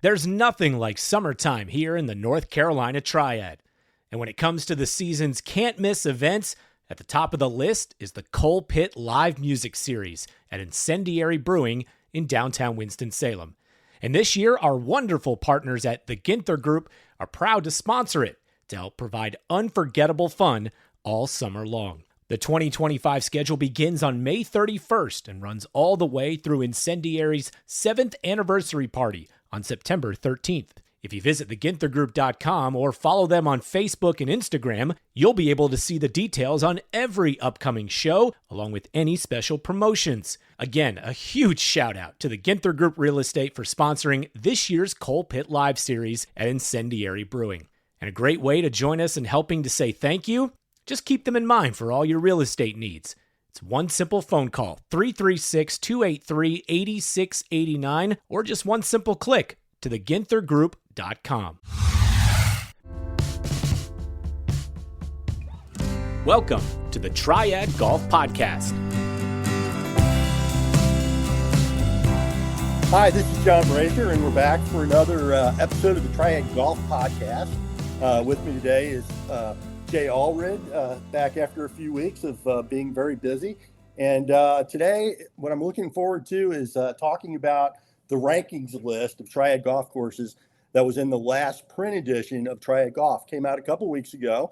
There's nothing like summertime here in the North Carolina Triad. And when it comes to the season's can't-miss events, at the top of the list is the Coal Pit Live Music Series at Incendiary Brewing in downtown Winston-Salem. And this year, our wonderful partners at the Ginther Group are proud to sponsor it to help provide unforgettable fun all summer long. The 2025 schedule begins on May 31st and runs all the way through Incendiary's 7th anniversary party on September 13th. If you visit theginthergroup.com or follow them on Facebook and Instagram, you'll be able to see the details on every upcoming show, along with any special promotions. Again, a huge shout out to the Ginther Group Real Estate for sponsoring this year's Coal Pit Live Series at Incendiary Brewing. And a great way to join us in helping to say thank you? Just keep them in mind for all your real estate needs. It's one simple phone call, 336-283-8689, or just one simple click to theginthergroup.com. Welcome to the Triad Golf Podcast. Hi, this is John Brasier, and we're back for another episode of the Triad Golf Podcast. With me today is Jay Allred, back after a few weeks of being very busy. And today, what I'm looking forward to is talking about the rankings list of Triad golf courses that was in the last print edition of Triad Golf. Came out a couple weeks ago.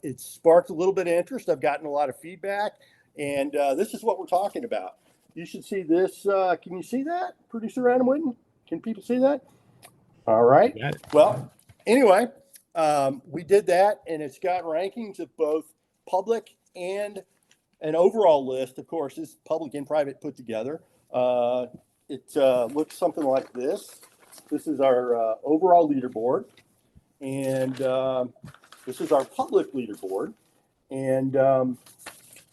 It sparked a little bit of interest. I've gotten a lot of feedback, and this is what we're talking about. You should see this. Can you see that, Producer Adam Whitten? Can people see that? All right. Yeah. Well, anyway, we did that, and it's got rankings of both public and an overall list of courses, public and private put together. It looks something like this. This is our overall leaderboard, and this is our public leaderboard. And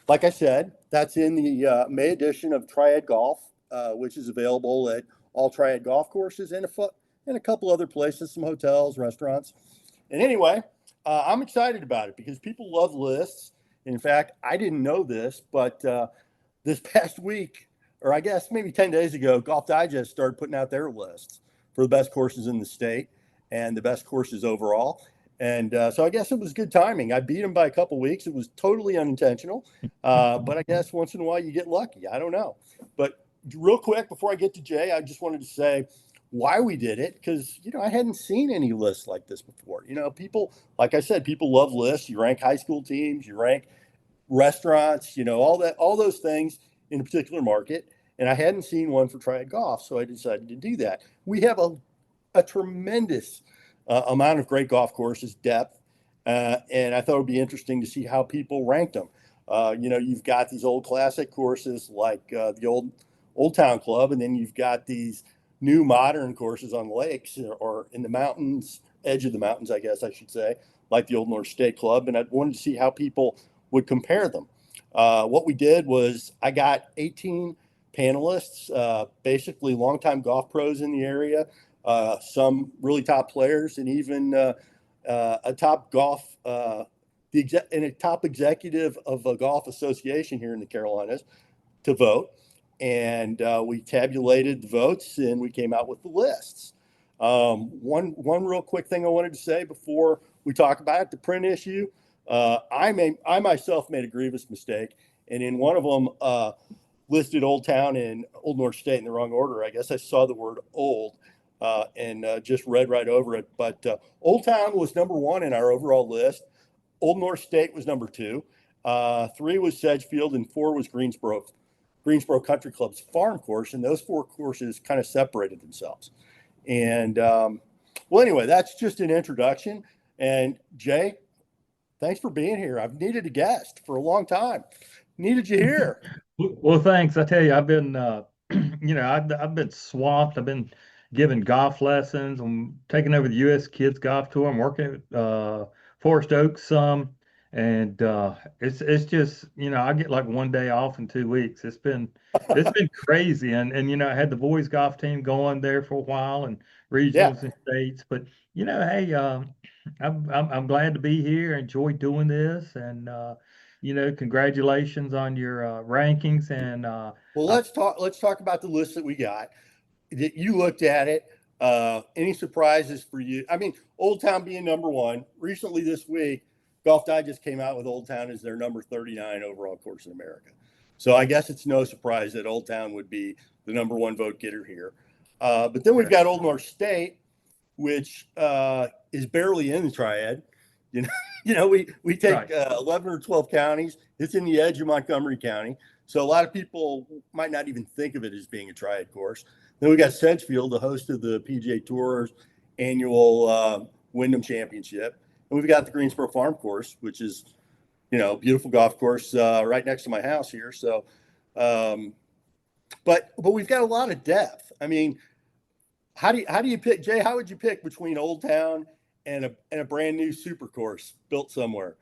like I said, that's in the May edition of Triad Golf, which is available at all Triad golf courses and a couple other places, some hotels, restaurants. And anyway, I'm excited about it because people love lists. In fact, I didn't know this, but this past week, or I guess maybe 10 days ago, Golf Digest started putting out their lists for the best courses in the state and the best courses overall. And so I guess it was good timing. I beat them by a couple weeks. It was totally unintentional, but I guess once in a while you get lucky. I don't know. But real quick, before I get to Jay, I just wanted to say why we did it, because, I hadn't seen any lists like this before. People, like I said, people love lists. You rank high school teams, you rank restaurants, all those things in a particular market. And I hadn't seen one for Triad Golf, so I decided to do that. We have a tremendous amount of great golf courses, depth, and I thought it would be interesting to see how people ranked them. You've got these old classic courses like the Old Town Club, and then you've got these new modern courses on lakes or in the mountains, edge of the mountains, I guess I should say, like the Old North State Club. And I wanted to see how people would compare them. What we did was I got 18 panelists, basically longtime golf pros in the area, some really top players, and even a top golf, and a top executive of a golf association here in the Carolinas to vote. And we tabulated the votes, and we came out with the lists. One real quick thing I wanted to say before we talk about it, the print issue. I myself made a grievous mistake, and in one of them listed Old Town and Old North State in the wrong order. I guess I saw the word old and just read right over it. But Old Town was number 1 in our overall list. Old North State was number 2. 3 was Sedgefield, and 4 was Greensboro Country Club's farm course, and those 4 courses kind of separated themselves. And well, anyway, that's just an introduction. And Jay, thanks for being here. I've needed a guest for a long time. Needed you here. Well, thanks. I tell you, I've been, I've been swamped. I've been giving golf lessons. I'm taking over the U.S. Kids Golf Tour. I'm working at Forest Oaks some. And it's just, I get like one day off in 2 weeks. It's been crazy. And I had the boys golf team going there for a while and regionals and states. But hey, I'm glad to be here. Enjoy doing this, and congratulations on your rankings. And well, let's talk about the list that we got. You looked at it. Any surprises for you? I mean, Old Town being number one. Recently this week, Golf Digest came out with Old Town as their number 39 overall course in America. So I guess it's no surprise that Old Town would be the number one vote getter here. But then we've got Old North State, which is barely in the Triad. We take 11 or 12 counties. It's in the edge of Montgomery County. So a lot of people might not even think of it as being a Triad course. Then we got Sedgefield, the host of the PGA Tour's annual Wyndham Championship. And we've got the Greensboro Farm Course, which is, beautiful golf course right next to my house here. So, but we've got a lot of depth. I mean, how do you pick, Jay? How would you pick between Old Town and a brand new super course built somewhere?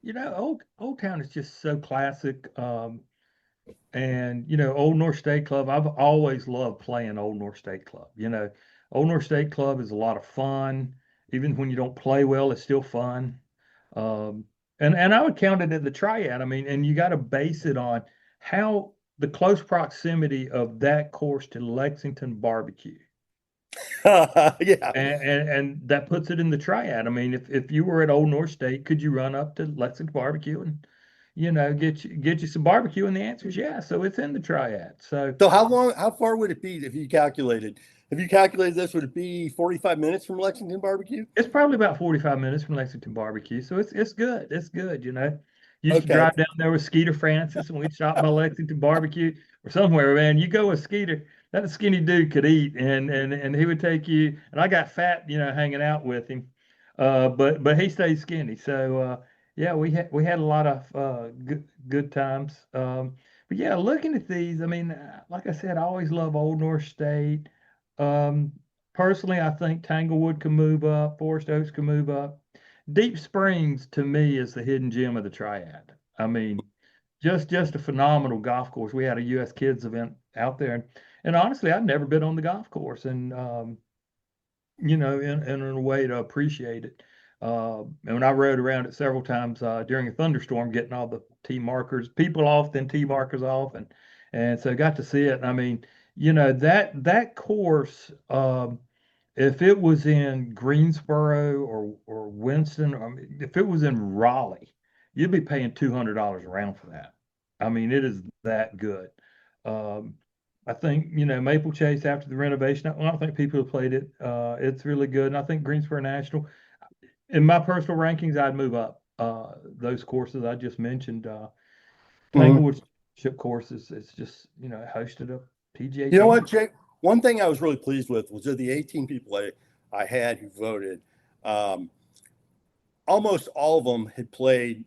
Old Town is just so classic. And Old North State Club, I've always loved playing Old North State Club. Old North State Club is a lot of fun. Even when you don't play well, it's still fun. And I would count it at the Triad. I mean, and you got to base it on how the close proximity of that course to Lexington barbecue. Yeah. And that puts it in the Triad. I mean, if you were at Old North State, could you run up to Lexington barbecue and get you some barbecue? And the answer is yeah. So it's in the Triad. So how far would it be if you calculated? Have you calculated this? Would it be 45 minutes from Lexington barbecue? It's probably about 45 minutes from Lexington barbecue. So it's good. It's good, You should drive down there with Skeeter Francis and we'd stop by Lexington barbecue or somewhere, man. You go with Skeeter, that skinny dude could eat and he would take you, and I got fat, hanging out with him. But he stayed skinny. So yeah, we had a lot of good times. But yeah, looking at these, I mean, like I said, I always love Old North State. Personally, I think Tanglewood can move up, Forest Oaks can move up. Deep Springs to me is the hidden gem of the Triad. I mean, just a phenomenal golf course. We had a U.S. Kids event out there, and honestly, I'd never been on the golf course, and in a way to appreciate it. And when I rode around it several times during a thunderstorm, getting all the tee markers, people off, then tee markers off, and so I got to see it. And I mean, that course, if it was in Greensboro or Winston, I mean, if it was in Raleigh, you'd be paying $200 a round for that. I mean, it is that good. I think, Maple Chase after the renovation, I don't think people have played it. It's really good. And I think Greensboro National, in my personal rankings, I'd move up those courses I just mentioned. Tanglewood Championship courses, it's just, hosted a PGA. You know what, Jake? One thing I was really pleased with was that the 18 people I had who voted, almost all of them had played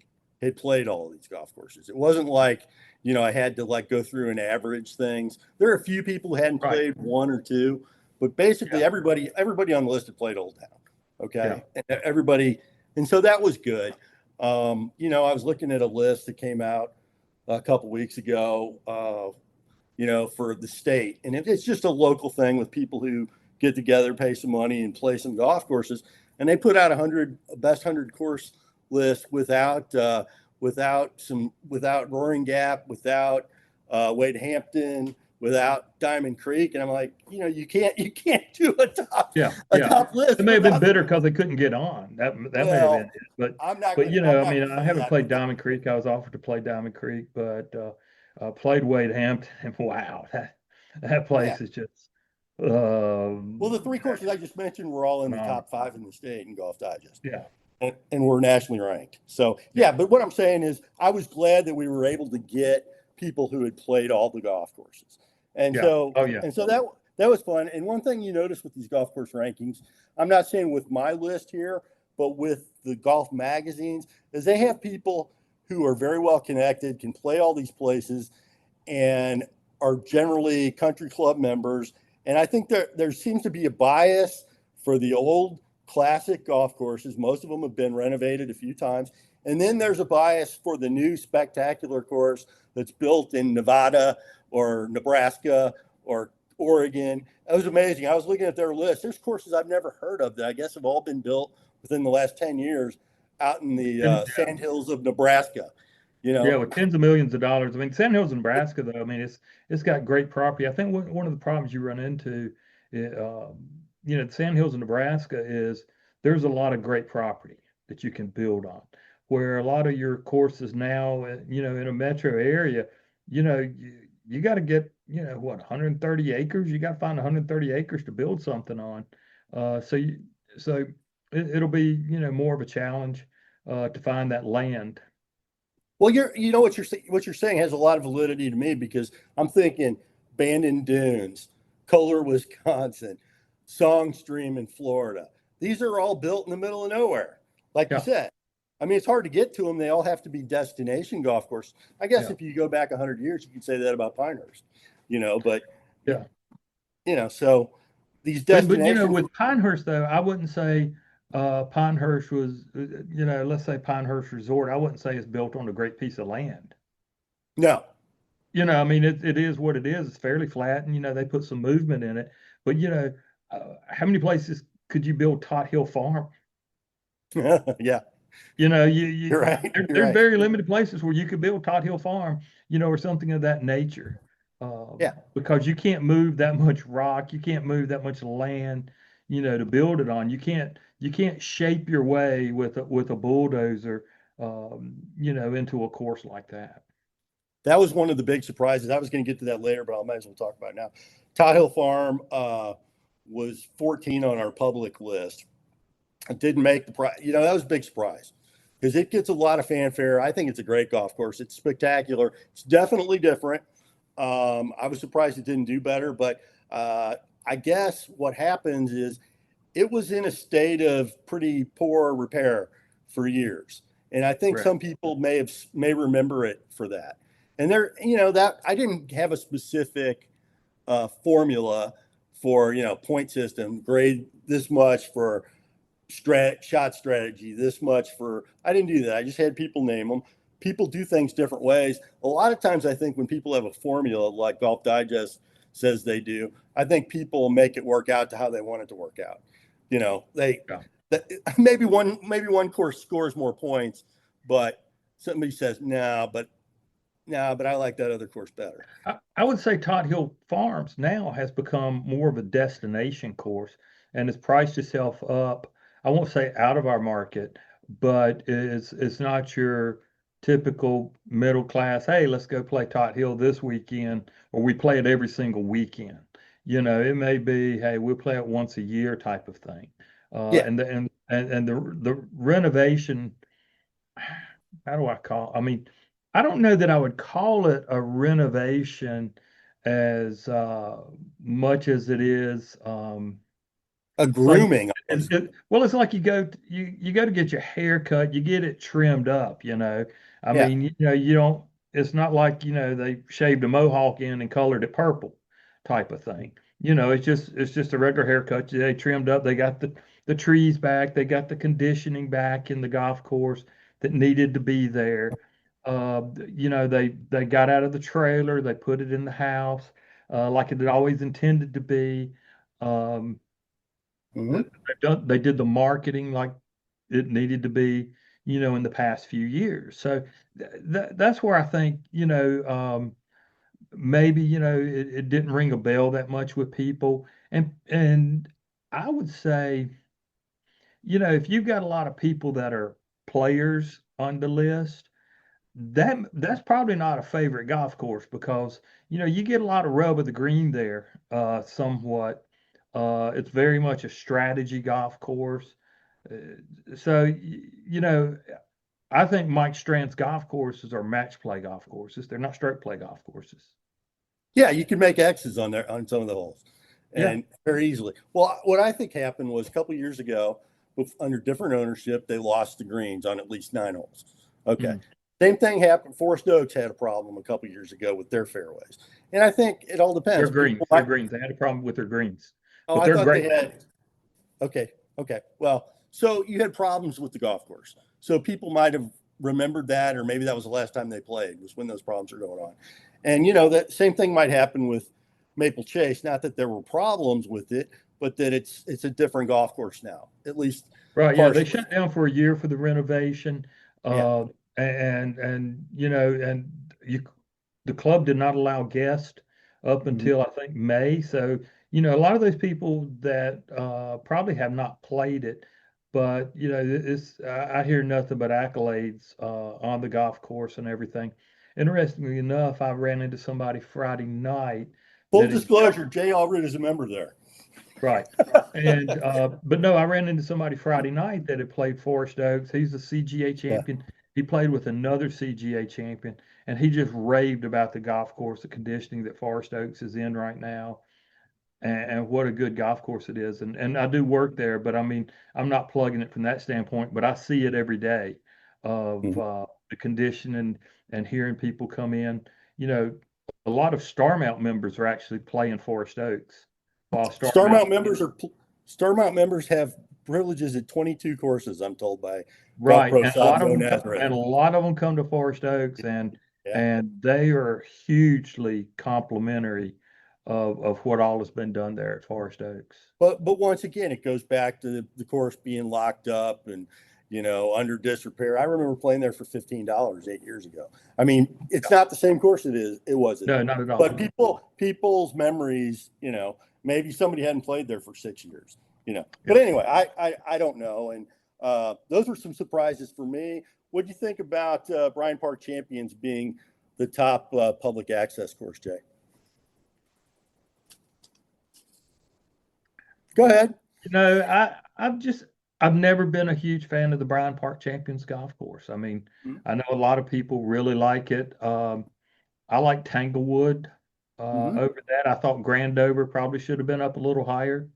all of these golf courses. It wasn't like, I had to go through and average things. There are a few people who hadn't played one or two, but basically everybody on the list had played Old Town. Okay. Yeah. And everybody. And so that was good. I was looking at a list that came out a couple weeks ago, for the state. And it's just a local thing with people who get together, pay some money and play some golf courses. And they put out a best 100 course list without Roaring Gap, without Wade Hampton, without Diamond Creek. And I'm like, you can't do a top list. It may have been bitter because they couldn't get on. That may have been it. But I haven't played Diamond Creek. I was offered to play Diamond Creek, but played Wade Hampton, and wow, that place is just. Well, the three courses I just mentioned were all in the top 5 in the state in Golf Digest. Yeah. And we're nationally ranked. So, but what I'm saying is I was glad that we were able to get people who had played all the golf courses. And so that was fun. And one thing you notice with these golf course rankings, I'm not saying with my list here, but with the golf magazines, is they have people who are very well connected, can play all these places, and are generally country club members. And I think there seems to be a bias for the old classic golf courses. Most of them have been renovated a few times. And then there's a bias for the new spectacular course that's built in Nevada or Nebraska or Oregon. It was amazing. I was looking at their list. There's courses I've never heard of that I guess have all been built within the last 10 years out in the sandhills of Nebraska. With tens of millions of dollars. I mean, Sandhills, Nebraska, though, I mean, it's got great property. I think one of the problems you run into The Sandhills of Nebraska there's a lot of great property that you can build on. Where a lot of your courses now, in a metro area, you got to get, what, 130 acres? You got to find 130 acres to build something on. So it'll be, more of a challenge to find that land. Well, what you're saying has a lot of validity to me because I'm thinking Bandon Dunes, Kohler, Wisconsin, Songstream in Florida. These are all built in the middle of nowhere, like you Yeah, said. I mean, it's hard to get to them. They all have to be destination golf course. I guess yeah, if you go back 100 years, you could say that about Pinehurst, but yeah. so these But destinations. with Pinehurst though, I wouldn't say Pinehurst was, let's say Pinehurst Resort. I wouldn't say it's built on a great piece of land. No. I mean, it is what it is. It's fairly flat, and they put some movement in it. But how many places could you build Tot Hill Farm? Yeah, You know, you you're right. You're there's right. very limited places where you could build Tot Hill Farm, or something of that nature. Yeah. Because you can't move that much rock, you can't move that much land, to build it on. You can't shape your way with a bulldozer, into a course like that. That was one of the big surprises. I was going to get to that later, but I might as well talk about it now. Tot Hill Farm was 14 on our public list. It didn't make the price. That was a big surprise because it gets a lot of fanfare. I think it's a great golf course. It's spectacular. It's definitely different. I was surprised it didn't do better, but I guess what happens is it was in a state of pretty poor repair for years. And I think Right. some people may remember it for that. And that I didn't have a specific formula for, point system, grade this much for shot strategy, this much for, I didn't do that. I just had people name them. People do things different ways. A lot of times I think when people have a formula like Golf Digest says they do, I think people make it work out to how they want it to work out. They Yeah. maybe one course scores more points, but somebody says, but I like that other course better. I would say Tot Hill Farms now has become more of a destination course and has priced itself up. I won't say out of our market, but it's not your typical middle class. Hey, let's go play Tot Hill this weekend, or we play it every single weekend. It may be, hey, we'll play it once a year type of thing. Yeah. And the renovation, how do I call? I mean, I don't know that I would call it a renovation as much as it is. A It's like grooming almost. well, it's like you go to get your hair cut, you get it trimmed up. I Yeah. mean, you don't. It's not like they shaved a mohawk in and colored it purple, type of thing. It's just a regular haircut. They trimmed up. They got the trees back. They got the conditioning back in the golf course that needed to be there. They got out of the trailer. They put it in the house, like it had always intended to be. Um, Hmm. they did the marketing like it needed to be, in the past few years. So that's where I think, maybe, it didn't ring a bell that much with people. And I would say, if you've got a lot of people that are players on the list, that's probably not a favorite golf course because you get a lot of rub of the green there, somewhat. It's very much a strategy golf course. So I think Mike Strand's golf courses are match play golf courses. They're not stroke play golf courses. Yeah, you can make X's on there on some of the holes, Yeah. and very easily. Well, what I think happened was a couple of years ago, under different ownership, they lost the greens on at least 9 holes. Okay. Mhm. Same thing happened. Forest Oaks had a problem a couple of years ago with their fairways, and I think it all They're depends. greens. People They're might. greens. They had a problem with their greens, Oh, but I they're thought they great. had. Okay. Okay. Well, so you had problems with the golf course. So people might have remembered that, or maybe that was the last time they played, was when those problems are going on. And, that same thing might happen with Maple Chase. Not that there were problems with it, but that it's a different golf course now, at least Right. Yeah. They partially. shut down for a year for the renovation. Yeah. And the club did not allow guests up Mhm. until I think May. So, a lot of those people that probably have not played it, but I hear nothing but accolades on the golf course and everything. Interestingly enough, I ran into somebody Friday night Full that had disclosure, Jay Allred is a member there. right. And but no, I ran into somebody Friday night that had played Forest Oaks. He's a CGA Yeah. champion. He played with another CGA champion, and he just raved about the golf course, the conditioning that Forest Oaks is in right now, and what a good golf course it is. And I do work there, but I mean, I'm not plugging it from that standpoint, but I see it every day of Mhm. the condition and hearing people come in. You know, a lot of Star Mount members are actually playing Forest Oaks, while Star Mount, Star Mount members have privileges at 22 courses. I'm told by Golf right, Pro and a lot of Sabzo them Nazareth. and a lot of them come to Forest Oaks, Yeah. and they are hugely complimentary of what all has been done there at Forest Oaks. But once again, it goes back to the course being locked up and under disrepair. I remember playing there for $15 8 years ago. I mean, it's not the same course it was. No, not at all. But people's memories, maybe somebody hadn't played there for 6 years. But anyway, I don't know. And those were some surprises for me. What do you think about Bryant Park Champions being the top public access course, Jay? Go ahead. I've never been a huge fan of the Bryan Park Champions golf course. I mean, I know a lot of people really like it. I like Tanglewood Mm-hmm. over that. I thought Grandover probably should have been up a little higher.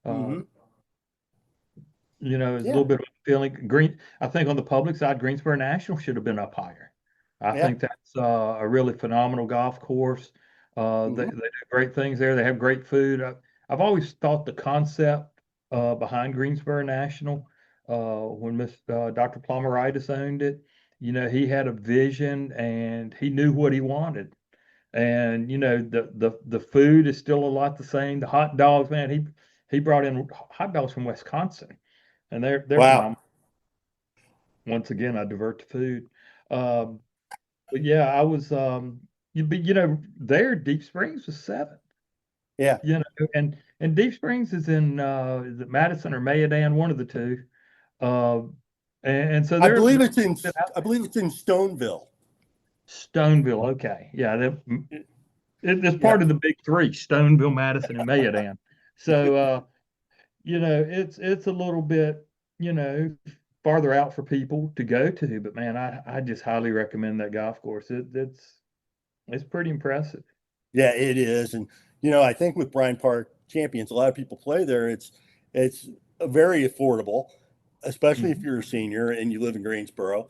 Uh, Mm-hmm. It's a Yeah. little bit of a feeling. I think on the public side, Greensboro National should have been up higher. I Yeah. think that's a really phenomenal golf course. They Mm-hmm. do great things there. They have great food. I've always thought the concept behind Greensboro National, when Dr. Plumeritis owned it, he had a vision and he knew what he wanted. And the food is still a lot the same. The hot dogs, man, he brought in hot dogs from Wisconsin, and they're Wow. phenomenal. Once again, I divert to food. Um, but yeah, I was there Deep Springs was 7th. Yeah. And Deep Springs is in is it Madison or Mayodan, one of the two. Uh, and so I they're believe it's in Stoneville. Stoneville. Okay, yeah, it's Yeah. part of the big three: Stoneville, Madison, and Mayodan. So it's a little bit farther out for people to go to, but man, I just highly recommend that golf course. It's pretty impressive. Yeah, it is. And I think with Bryant Park Champions, a lot of people play there. It's very affordable, especially if Mhm. you're a senior and you live in Greensboro.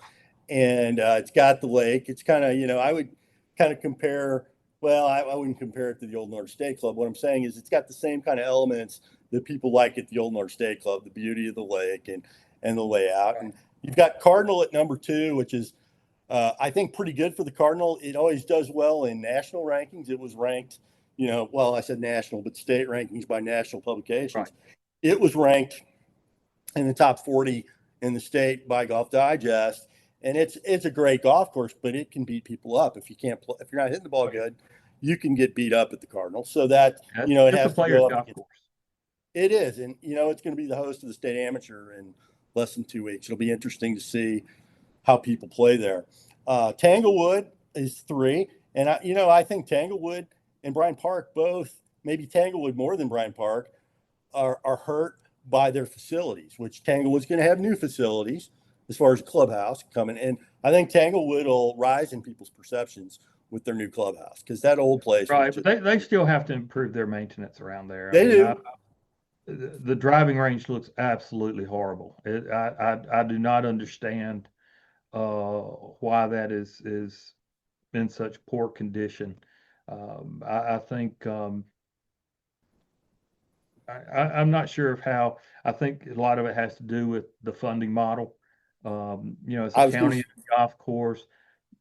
And it's got the lake. It's kind of, I would kind of compare. Well, I wouldn't compare it to the Old North State Club. What I'm saying is it's got the same kind of elements that people like at the Old North State Club, the beauty of the lake and the layout. And you've got Cardinal at number 2, which is I think pretty good for the Cardinal. It always does well in national rankings. It was ranked, well, I said national, but state rankings by national Right. publications. It was ranked in the top 40 in the state by Golf Digest, and it's a great golf course, but it can beat people up if you can't play. If you're not hitting the ball good, you can get beat up at the Cardinal. So that it It's a has to player's go up golf against. course. It is, and it's going to be the host of the state amateur in less than 2 weeks. It'll be interesting to see how people play there. Tanglewood is 3, and I think Tanglewood and Bryant Park both, maybe Tanglewood more than Bryant Park, are hurt by their facilities. Which Tanglewood's going to have new facilities as far as a clubhouse coming, and I think Tanglewood will rise in people's perceptions with their new clubhouse because that old place was Right, just. but they still have to improve their maintenance around there. I They mean, do. the driving range looks absolutely horrible. I do not understand why that is in such poor condition. I think I'm not sure of how. I think a lot of it has to do with the funding model. It's a I was going to, county golf course.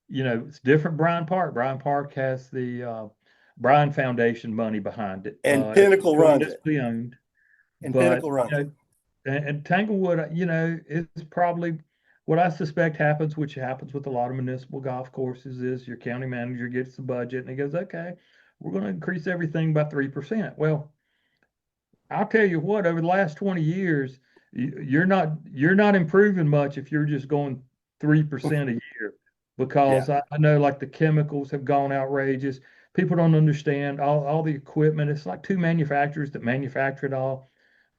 It's different. Bryan Park. Bryan Park has the Bryan Foundation money behind it. and It's Pinnacle still runs it, municipally owned, and but Pinnacle runs it. and Tanglewood, is probably what I suspect happens, which happens with a lot of municipal golf courses, is your county manager gets the budget and he goes, okay, we're going to increase everything by 3%. Well, I'll tell you what, over the last 20 years, you're not improving much if you're just going 3% a year, Yeah. because I know like the chemicals have gone outrageous. People don't understand all the equipment. It's like two manufacturers that manufacture it all.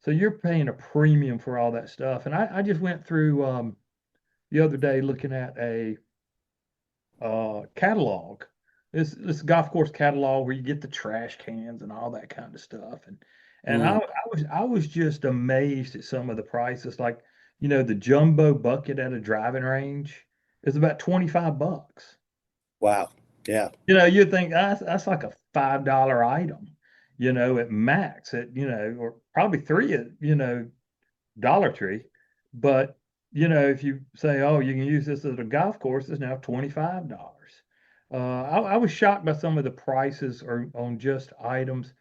So you're paying a premium for all that stuff. And I just went through the other day looking at a catalog. This golf course catalog where you get the trash cans and all that kind of stuff. And Mm. I was just amazed at some of the prices. Like, the jumbo bucket at a driving range is about $25. Wow. Yeah. You'd think that's like a $5 item, at max, or probably three at, Dollar Tree. But, if you say, oh, you can use this at a golf course, it's now $25. I was shocked by some of the prices on just items.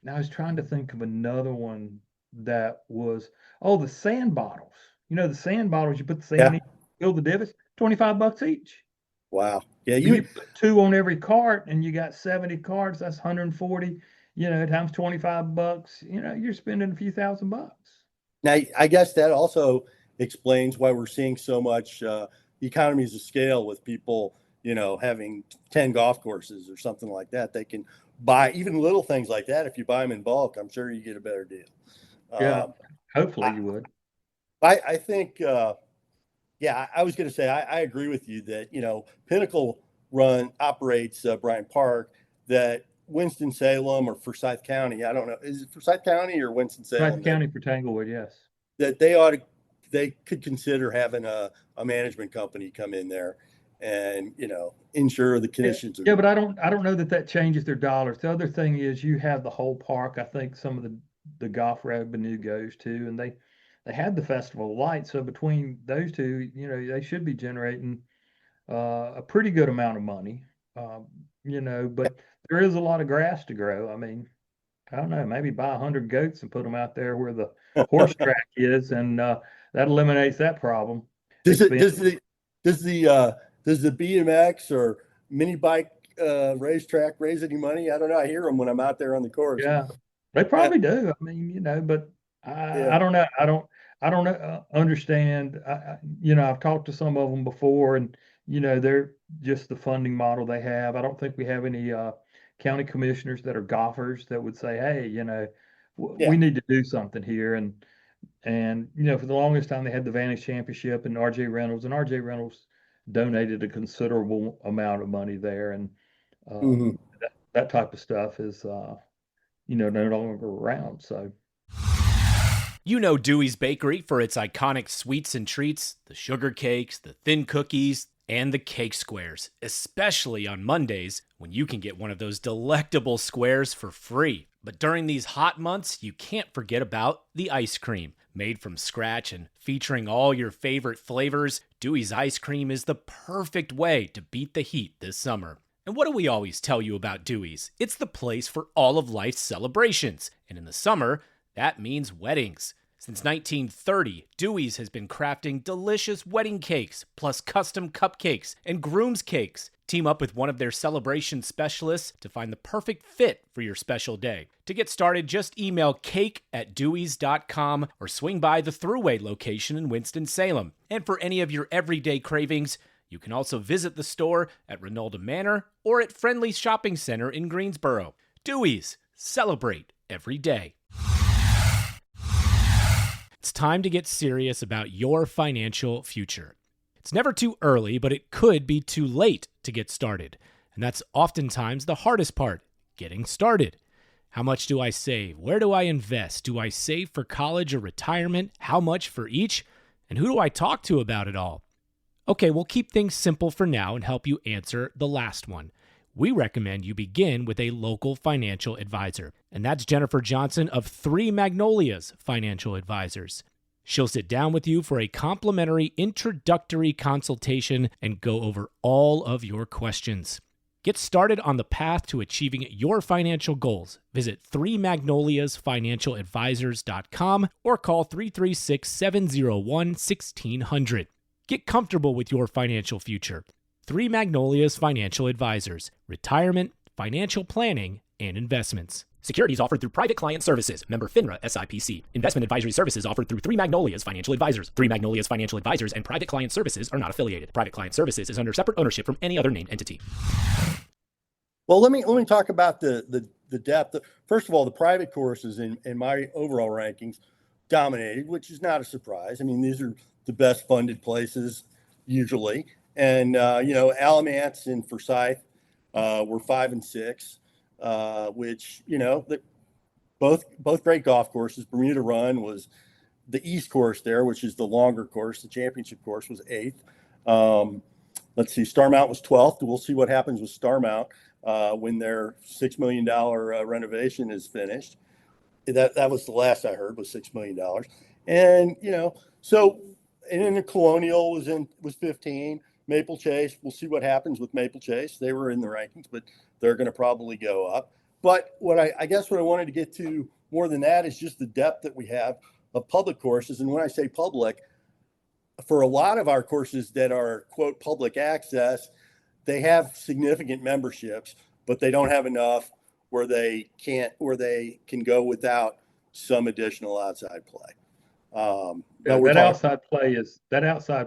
And I was trying to think of another one that was, oh, the sand bottles. The sand bottles, you put the sand Yeah. in, fill the divots, $25 each. Wow. Yeah. So you put two on every cart and you got 70 carts, that's 140, times $25, you're spending a few $1,000. Now, I guess that also explains why we're seeing so much economies of scale with people, having 10 golf courses or something like that. They can buy even little things like that. If you buy them in bulk, I'm sure you get a better deal. Yeah, hopefully I, you would. I think, yeah, I was going to say, I agree with you that, Pinnacle operates Bryant Park, that Winston-Salem or Forsyth County, I don't know, is it Forsyth County or Winston-Salem? Forsyth County for Tanglewood, yes. That they could consider having a management company come in there and, ensure the conditions are. Yeah, but I don't know that changes their dollars. The other thing is you have the whole park. I think some of the golf revenue goes to, and they had the Festival of Lights. So between those two, they should be generating a pretty good amount of money. But there is a lot of grass to grow. I mean, I don't know, maybe buy 100 goats and put them out there where the horse track is, and that eliminates that problem. Does the BMX or mini bike racetrack raise any money? I don't know. I hear them when I'm out there on the course. Yeah, they probably do. I mean, but I don't know. I don't understand. I've talked to some of them before, and they're just the funding model they have. I don't think we have any county commissioners that are golfers that would say, hey, we need to do something here. And for the longest time they had the Vantage Championship and RJ Reynolds donated a considerable amount of money there, and Mhm. that type of stuff is no longer around. So Dewey's Bakery for its iconic sweets and treats, the sugar cakes, the thin cookies, and the cake squares, especially on Mondays when you can get one of those delectable squares for free. But during these hot months, you can't forget about the ice cream. Made from scratch and featuring all your favorite flavors, Dewey's ice cream is the perfect way to beat the heat this summer. And what do we always tell you about Dewey's? It's the place for all of life's celebrations. And in the summer, that means weddings. Since 1930, Dewey's has been crafting delicious wedding cakes, plus custom cupcakes and groom's cakes. Team up with one of their celebration specialists to find the perfect fit for your special day. To get started, just email cake@deweys.com or swing by the Thruway location in Winston-Salem. And for any of your everyday cravings, you can also visit the store at Rinalda Manor or at Friendly's Shopping Center in Greensboro. Dewey's, celebrate every day. It's time to get serious about your financial future. It's never too early, but it could be too late to get started. And that's oftentimes the hardest part, getting started. How much do I save? Where do I invest? Do I save for college or retirement? How much for each? And who do I talk to about it all? Okay, we'll keep things simple for now and help you answer the last one. We recommend you begin with a local financial advisor, and that's Jennifer Johnson of Three Magnolias Financial Advisors. She'll sit down with you for a complimentary introductory consultation and go over all of your questions. Get started on the path to achieving your financial goals. Visit threemagnoliasfinancialadvisors.com or call 336-701-1600. Get comfortable with your financial future. Three Magnolias Financial Advisors, retirement, financial planning, and investments. Securities offered through Private Client Services, member FINRA SIPC. Investment advisory services offered through Three Magnolias Financial Advisors. Three Magnolias Financial Advisors and Private Client Services are not affiliated. Private Client Services is under separate ownership from any other named entity. Well, let me talk about the depth. First of all, the private courses in my overall rankings dominated, which is not a surprise. I mean, these are the best funded places usually. And, Alamance and Forsyth were 5 and 6. Which both great golf courses. Bermuda Run was the East course there, which is the longer course. The championship course was 8th. Let's see, Starmount was 12th. We'll see what happens with Starmount when their $6 million renovation is finished. That was the last I heard, was $6 million. And and then the Colonial was 15. Maple Chase, we'll see what happens with Maple Chase. They were in the rankings, but they're going to probably go up. But I guess what I wanted to get to more than that is just the depth that we have of public courses. And when I say public, for a lot of our courses that are, quote, public access, they have significant memberships, but they don't have enough where they can go without some additional outside play. That outside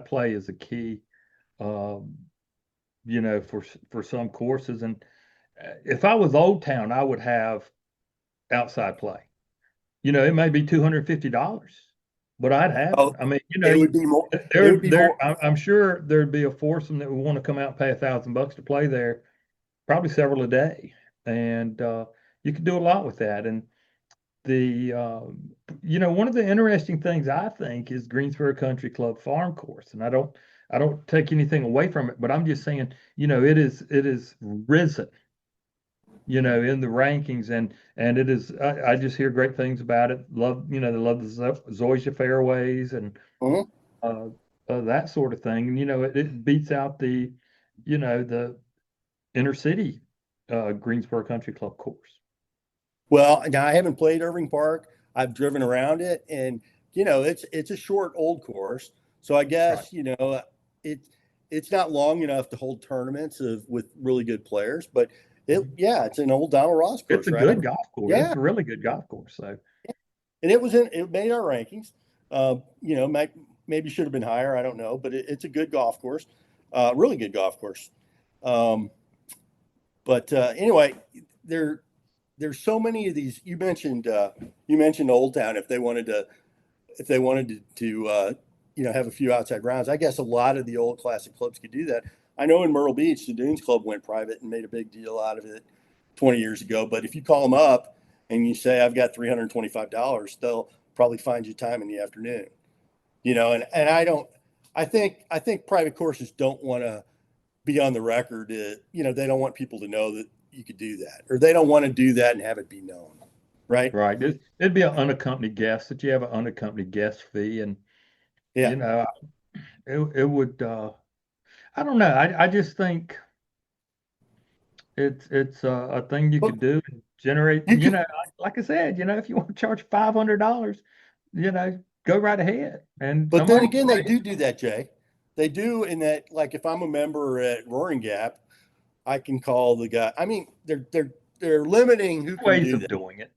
play is a key. For some courses. And if I was Old Town, I would have outside play. It may be $250, but I'd have it. I mean, it would be more. I'm sure there'd be a foursome that would want to come out and pay $1,000 to play there, probably several a day. And you could do a lot with that. And one of the interesting things I think is Greensboro Country Club Farm Course. And I don't take anything away from it, but I'm just saying, it is risen, in the rankings, and it is. I just hear great things about it. They love the Zoysia fairways and that sort of thing. And it beats out the inner city Greensboro Country Club course. Well, now I haven't played Irving Park. I've driven around it, and it's a short old course. So I guess right. It's not long enough to hold tournaments with really good players, but it's an old Donald Ross course. It's a good golf course. Yeah. It's a really good golf course. So, and it made our rankings. Maybe should have been higher. I don't know, but it's a good golf course, really good golf course. Anyway, there's so many of these. You mentioned Old Town. If they wanted to have a few outside rounds. I guess a lot of the old classic clubs could do that. I know in Myrtle Beach, the Dunes Club went private and made a big deal out of it 20 years ago. But if you call them up and you say, I've got $325, they'll probably find you time in the afternoon. I think private courses don't want to be on the record. They don't want people to know that you could do that, or they don't want to do that and have it be known. Right. Right. It'd be an unaccompanied guest that you have an unaccompanied guest fee. And, it would, I don't know. I just think it's a thing you could do and generate, like I said, if you want to charge $500, go right ahead. But then again, they do that, Jay. They do, in that, like, if I'm a member at Roaring Gap, I can call the guy. I mean, they're limiting who can ways do of that. Doing it.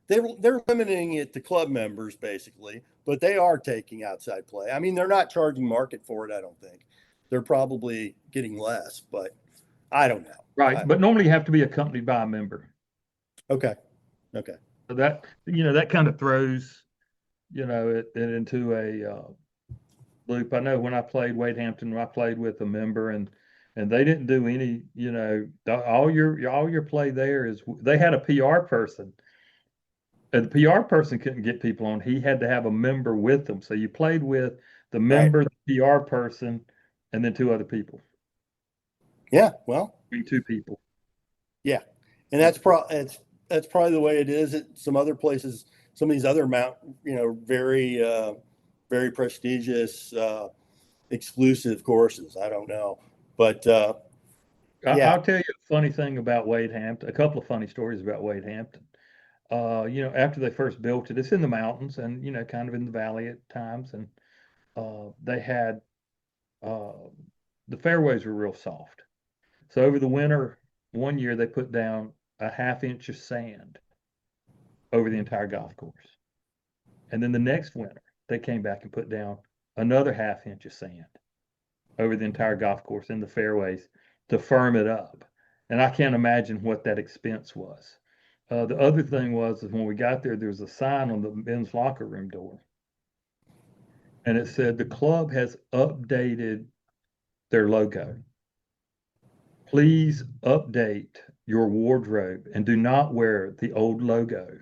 They're limiting it to club members basically, but they are taking outside play. I mean, they're not charging market for it. I don't think they're probably getting less, but I don't know. Right, but normally you have to be accompanied by a member. Okay. So that that kind of throws it into a loop. I know when I played Wade Hampton, I played with a member, and they didn't do any. All your play there is they had a PR person. And the PR person couldn't get people on. He had to have a member with them. So you played with the member, right, the PR person, and then 2 other people. Yeah, well, 2 people. Yeah, and that's probably the way it is at some other places. Some of these other very very prestigious, exclusive courses. I don't know, but I'll tell you a funny thing about Wade Hampton. A couple of funny stories about Wade Hampton. After they first built it, it's in the mountains and, kind of in the valley at times. And they had, the fairways were real soft. So over the winter, one year they put down a half inch of sand over the entire golf course. And then the next winter, they came back and put down another half inch of sand over the entire golf course in the fairways to firm it up. And I can't imagine what that expense was. The other thing was when we got there, there was a sign on the men's locker room door. And it said, the club has updated their logo. Please update your wardrobe and do not wear the old logo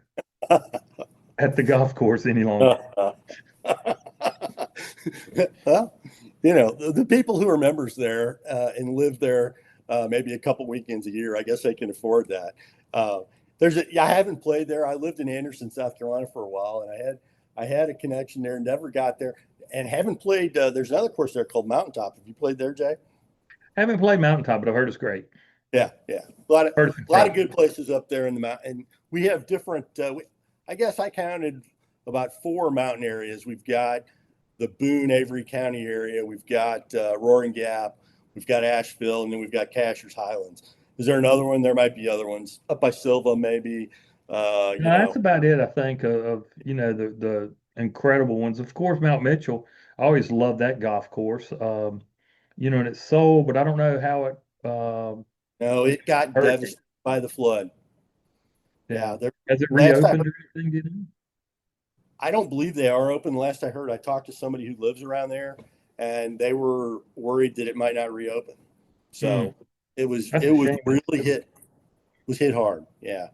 at the golf course any longer. Well, you know, the people who are members there and live there maybe a couple weekends a year, I guess they can afford that. I haven't played there. I lived in Anderson, South Carolina for a while, and I had a connection there, never got there, and haven't played. There's another course there called Mountaintop. Have you played there, Jay? I haven't played Mountaintop, but I've heard it's great. Yeah. A lot of good places up there in the mountain. And we have different. I guess I counted about 4 mountain areas. We've got the Boone, Avery County area. We've got Roaring Gap. We've got Asheville, and then we've got Cashers Highlands. Is there another one? There might be other ones up by Silva, maybe. No, that's about it. I think of the incredible ones. Of course, Mount Mitchell. I always loved that golf course. And it's sold, but I don't know how it. No, it got devastated by the flood. Yeah, has it reopened or anything? Do you know? I don't believe they are open. Last I heard, I talked to somebody who lives around there, and they were worried that it might not reopen. So it was really hit. It was hit hard. Yeah.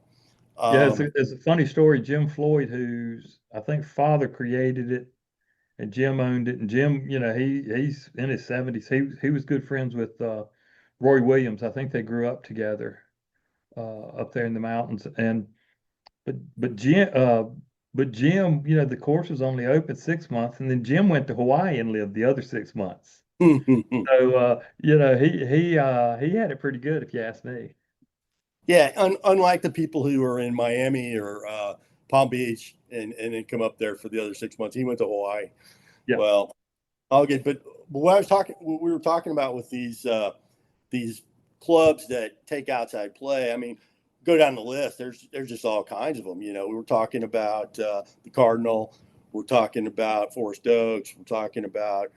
It's a funny story. Jim Floyd, whose I think father created it, and Jim owned it. And Jim, he's in his 70s. He was good friends with Roy Williams. I think they grew up together up there in the mountains. But Jim, the course was only open 6 months, and then Jim went to Hawaii and lived the other 6 months. So he had it pretty good, if you ask me. Yeah, unlike the people who are in Miami or Palm Beach and then come up there for the other 6 months, he went to Hawaii. Yeah. Well, but what we were talking about with these clubs that take outside play. I mean, go down the list. There's just all kinds of them. We were talking about the Cardinal. We're talking about Forest Oaks. We're talking about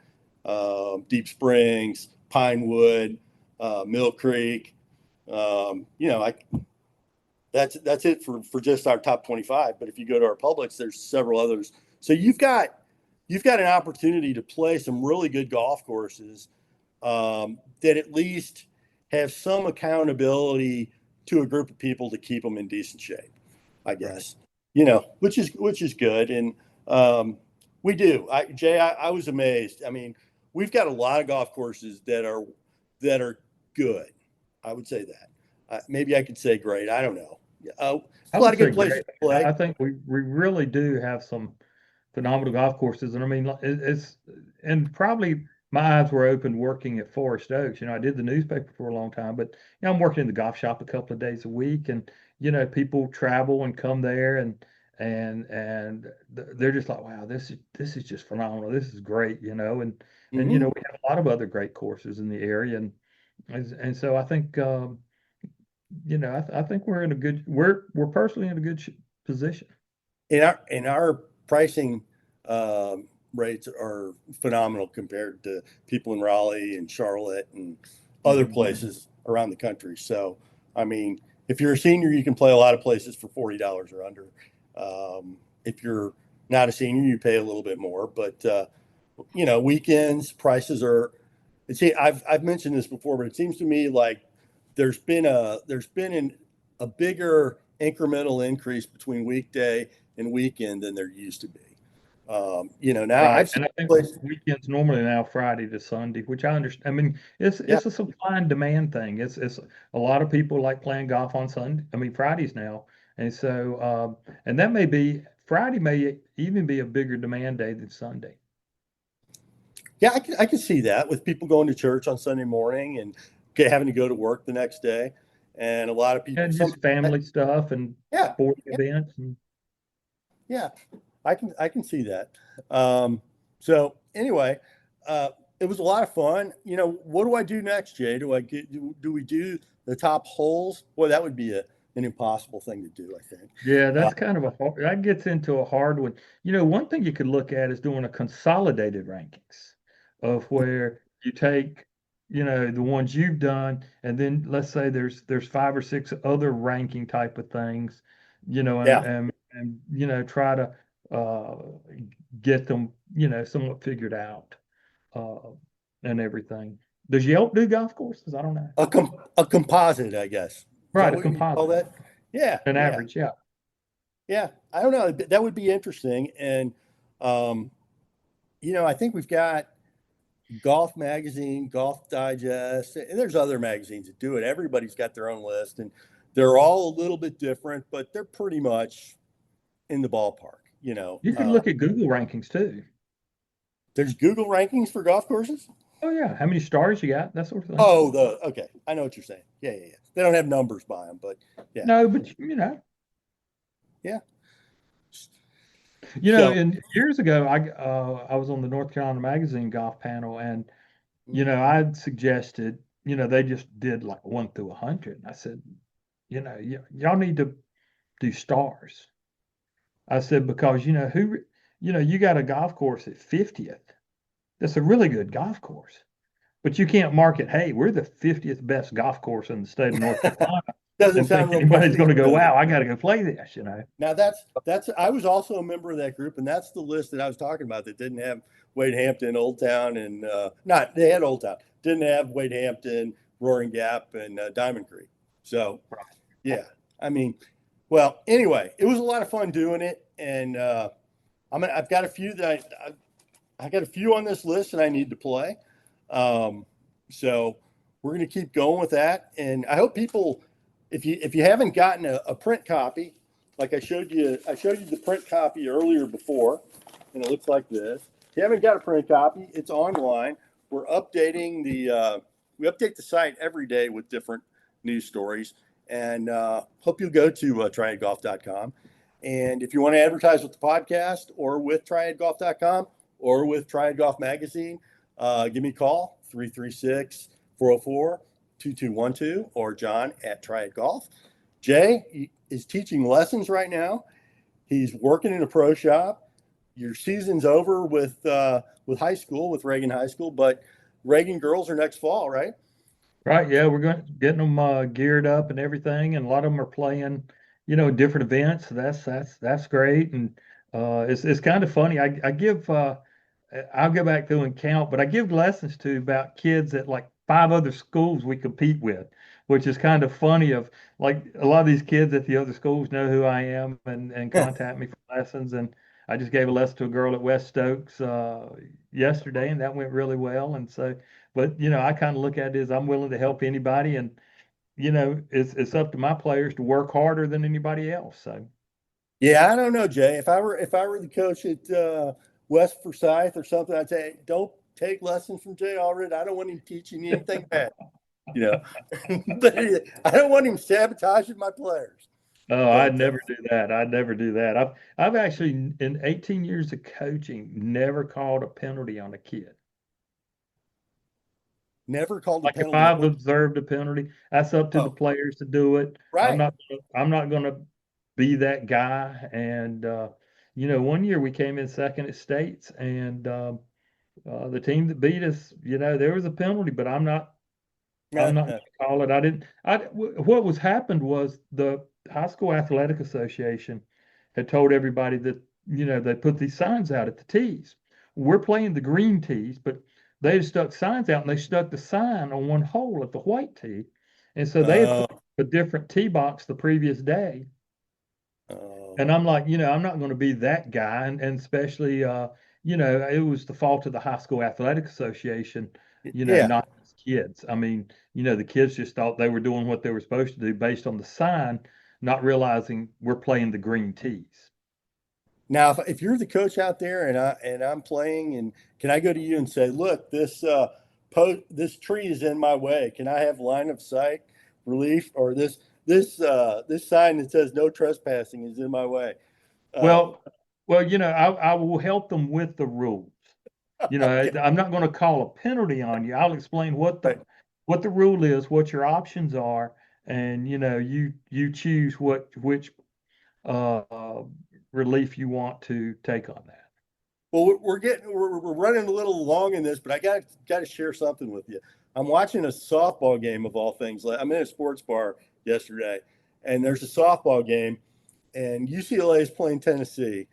Deep Springs, Pinewood, Mill Creek. That's it for just our top 25. But if you go to our publics, there's several others. So you've got an opportunity to play some really good golf courses that at least have some accountability to a group of people to keep them in decent shape, I guess. Which is good. And we do. Jay, I was amazed. I mean, we've got a lot of golf courses that are good. I would say that. Maybe I could say great. I don't know. A lot of good places to play. I think we really do have some phenomenal golf courses. And I mean, and probably my eyes were open working at Forest Oaks. I did the newspaper for a long time, but I'm working in the golf shop a couple of days a week, and people travel and come there, and they're just like, wow, this is just phenomenal. This is great, and we have a lot of other great courses in the area, and so I think I think we're personally in a good position. In our pricing rates are phenomenal compared to people in Raleigh and Charlotte and other places around the country. So, I mean, if you're a senior, you can play a lot of places for $40 or under. If you're not a senior, you pay a little bit more. But weekends prices are. See, I've mentioned this before, but it seems to me like there's been a bigger incremental increase between weekday and weekend than there used to be. Now right. I think weekends normally now Friday to Sunday, which I understand. I mean, it's a supply and demand thing. It's a lot of people like playing golf on Sunday. I mean, Fridays now, and so and that Friday may even be a bigger demand day than Sunday. Yeah, I can see that with people going to church on Sunday morning and having to go to work the next day, and a lot of people and just family stuff and sporting events. Yeah, I can see that. So anyway, it was a lot of fun. What do I do next, Jay? Do we do the top holes? Boy, that would be an impossible thing to do, I think. Yeah, that's kind of that gets into a hard one. One thing you could look at is doing a consolidated rankings of where you take, the ones you've done, and then let's say there's five or six other ranking type of things, Yeah. try to uh get them, somewhat figured out uh and everything. Does Yelp do golf courses? I don't know. A composite, I guess. Is that Right, a what you call composite, that? Yeah, an yeah, average, yeah. yeah. I don't know. That would be interesting. And, um, I think we've got Golf Magazine, Golf Digest, and there's other magazines that do it. Everybody's got their own list, and they're all a little bit different, but they're pretty much in the ballpark. You could look at Google rankings too. There's Google rankings for golf courses. Oh yeah, how many stars you got? That sort of thing. Oh, okay. I know what you're saying. Yeah, yeah, yeah. They don't have numbers by them, but yeah, No, but yeah. and years ago, I was on the North Carolina Magazine golf panel, and Mhm. I'd suggested, they just did like 1 through 100. And I said, y'all need to do stars. I said because you got a golf course at 50th. That's a really good golf course. But you can't market, hey, we're the 50th best golf course in the state of North Carolina, Doesn't and think sound real anybody's going to go, prestigious. wow, I got to go play this, Now that's I was also a member of that group, and that's the list that I was talking about that didn't have Wade Hampton, Old Town, and not they had Old Town, didn't have Wade Hampton, Roaring Gap, and Diamond Creek. So yeah, I mean, well, anyway, it was a lot of fun doing it, and I've got a few that I got a few on this list that I need to play. So we're going to keep going with that, and I hope people, if you haven't gotten a print copy, like I showed you the print copy earlier before, and it looks like this. If you haven't got a print copy, it's online. We're updating we update the site every day with different news stories, and hope you'll go to triadgolf.com. And if you want to advertise with the podcast or with triadgolf.com or with Triad Golf Magazine, give me a call, 336-404-2212, or John at Triad Golf. Jay is teaching lessons right now. He's working in a pro shop. Your season's over with high school, with Reagan High School, but Reagan girls are next fall, right? Right, yeah, we're getting them geared up and everything, and a lot of them are playing, different events. So that's great, and it's kind of funny. I give I'll go back through and count, but I give lessons to about kids at like 5 other schools we compete with, which is kind of funny. Of like a lot of these kids at the other schools know who I am and contact me for lessons, and I just gave a lesson to a girl at West Stokes yesterday, and that went really well. And so, but I kind of look at it as I'm willing to help anybody, and it's up to my players to work harder than anybody else. So Yeah, I don't know, Jay. If I were the coach at West Forsyth or something, I'd say don't take lessons from Jay Allred. I don't want him teaching you anything bad, but I don't want him sabotaging my players. oh, But I'd never do that. I'd never do that. I've actually in 18 years of coaching never called a penalty on a kid. never called a Like if penalty I've on. observed a penalty, that's up to the Oh, players to do it. right. I'm not going to be that guy. And one year we came in second at states, and the team that beat us, there was a penalty, but I'm not going to call it. What was happened was the High School Athletic Association had told everybody that, they put these signs out at the tees. We're playing the green tees, but they had stuck signs out, and they stuck the sign on one hole at the white tee. And so they had Uh, put a different tee box the previous day. And uh, I'm like, I'm not going to be that guy. And especially, it was the fault of the High School Athletic Association, yeah. not these kids. I mean, the kids just thought they were doing what they were supposed to do based on the sign, not realizing we're playing the green tees. Now, if you're the coach out there and I'm playing, and can I go to you and say, look, this tree is in my way. Can I have line of sight relief, or this sign that says no trespassing is in my way? Uh, Well, I will help them with the rules. okay, I'm not going to call a penalty on you. I'll explain what right. the rule is, what your options are, and you choose which uh, relief you want to take on that. Well, we're running a little long in this, but I got to share something with you. I'm watching a softball game of all things. I'm in a sports bar yesterday, and there's a softball game, and UCLA is playing Tennessee,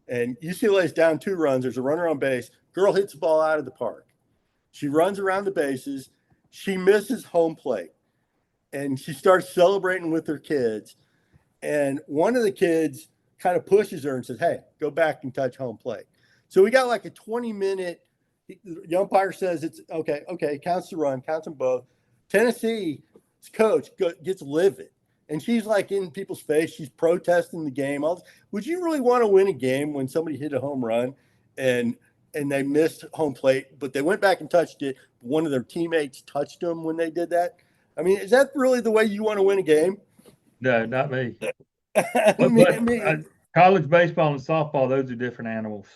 and UCLA is down 2 runs. There's a runner on base. Girl hits the ball out of the park. She runs around the bases. She misses home plate, and she starts celebrating with her kids. And one of the kids kind of pushes her and says, "Hey, go back and touch home plate." So we got like a 20-minute. The umpire says it's okay. Okay, counts the run, counts them both. Tennessee's coach gets livid, and she's like in people's face. She's protesting the game. Would you really want to win a game when somebody hit a home run and they missed home plate, but they went back and touched it? One of their teammates touched them when they did that. I mean, is that really the way you want to win a game? No, not me. College baseball and softball, those are different animals.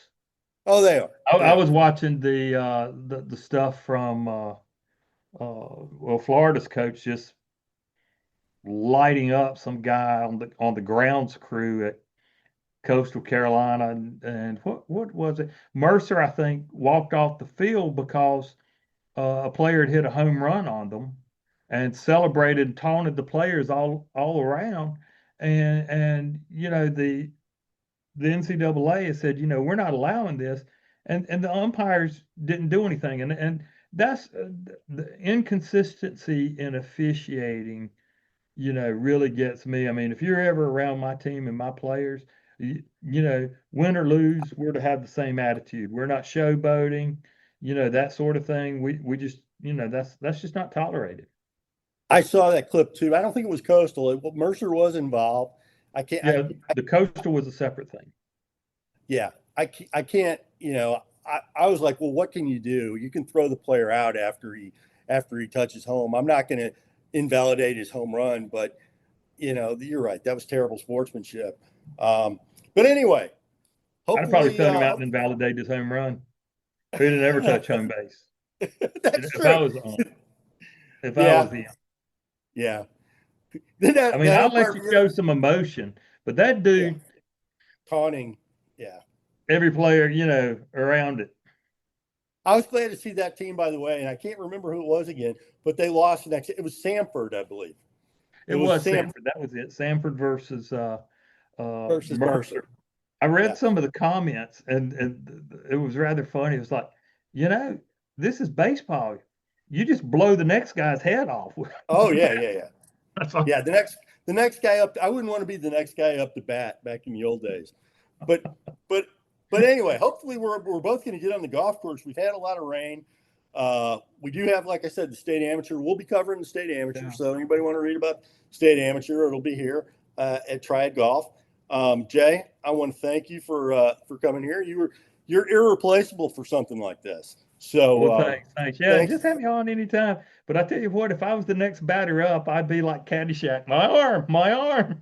Oh, they are. I was watching the stuff from Florida's coach just lighting up some guy on the grounds crew at Coastal Carolina, and what was it? Mercer, I think, walked off the field because a player had hit a home run on them, and celebrated and taunted the players all around, and the NCAA has said, we're not allowing this, and the umpires didn't do anything, and that's the inconsistency in officiating, really gets me. I mean, if you're ever around my team and my players, win or lose, we're to have the same attitude. We're not showboating, that sort of thing. We just, that's just not tolerated. I saw that clip too. I don't think it was Coastal. Mercer was involved. The Coastal was a separate thing. Yeah, I can't. I was like, well, what can you do? You can throw the player out after he touches home. I'm not going to invalidate his home run, but you're right. That was terrible sportsmanship. But anyway, I'd probably thrown him out and invalidated his home run. He didn't ever touch home base. That's true. If I was him. Yeah. I'll let you show some emotion, but that dude taunting, yeah. Every player, around it. I was glad to see that team, by the way, and I can't remember who it was again, but they lost the next. It was Samford, I believe. It was Samford. That was it. Samford versus Mercer. I read some of the comments, and it was rather funny. It was like, this is baseball. You just blow the next guy's head off. Oh yeah. Yeah, the next guy up. I wouldn't want to be the next guy up to bat back in the old days. But anyway, hopefully we're both going to get on the golf course. We've had a lot of rain. We do have, like I said, the state amateur. We'll be covering the state amateur. Yeah. So anybody want to read about state amateur, it'll be here at Triad Golf. Jay, I want to thank you for coming here. You're irreplaceable for something like this. So thanks. Yeah, just have me on anytime. But I tell you what, if I was the next batter up, I'd be like Caddyshack. My arm.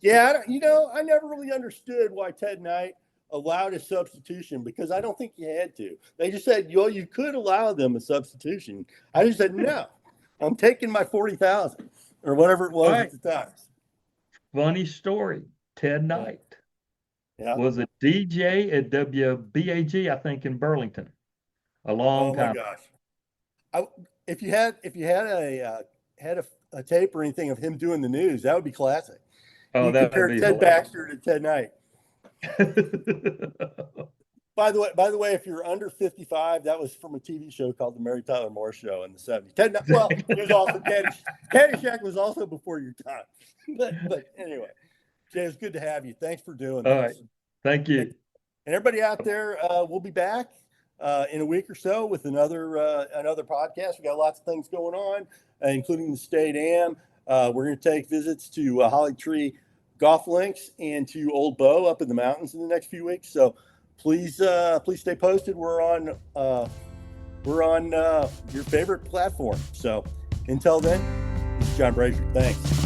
Yeah, I never really understood why Ted Knight allowed a substitution, because I don't think you had to. They just said, you could allow them a substitution. I just said, no, I'm taking my 40,000 or whatever it was at the time. Funny story. Ted Knight was a DJ at WBAG, I think, in Burlington, a long time. Oh my gosh! If you had a tape or anything of him doing the news, that would be classic. Oh, that would be Ted Baxter to Ted Knight. By the way, if you're under 55, that was from a TV show called The Mary Tyler Moore Show in the 70s. It was also Caddyshack was also before your time. But anyway, Jay, it's good to have you. Thanks for doing this. All right. Thank you. And everybody out there, we'll be back in a week or so with another podcast. We got lots of things going on, including the State Am. We're going to take visits to Holly Tree Golf Links and to Old Bow up in the mountains in the next few weeks. So please stay posted. We're on your favorite platform. So until then, this is John Brasier. Thanks.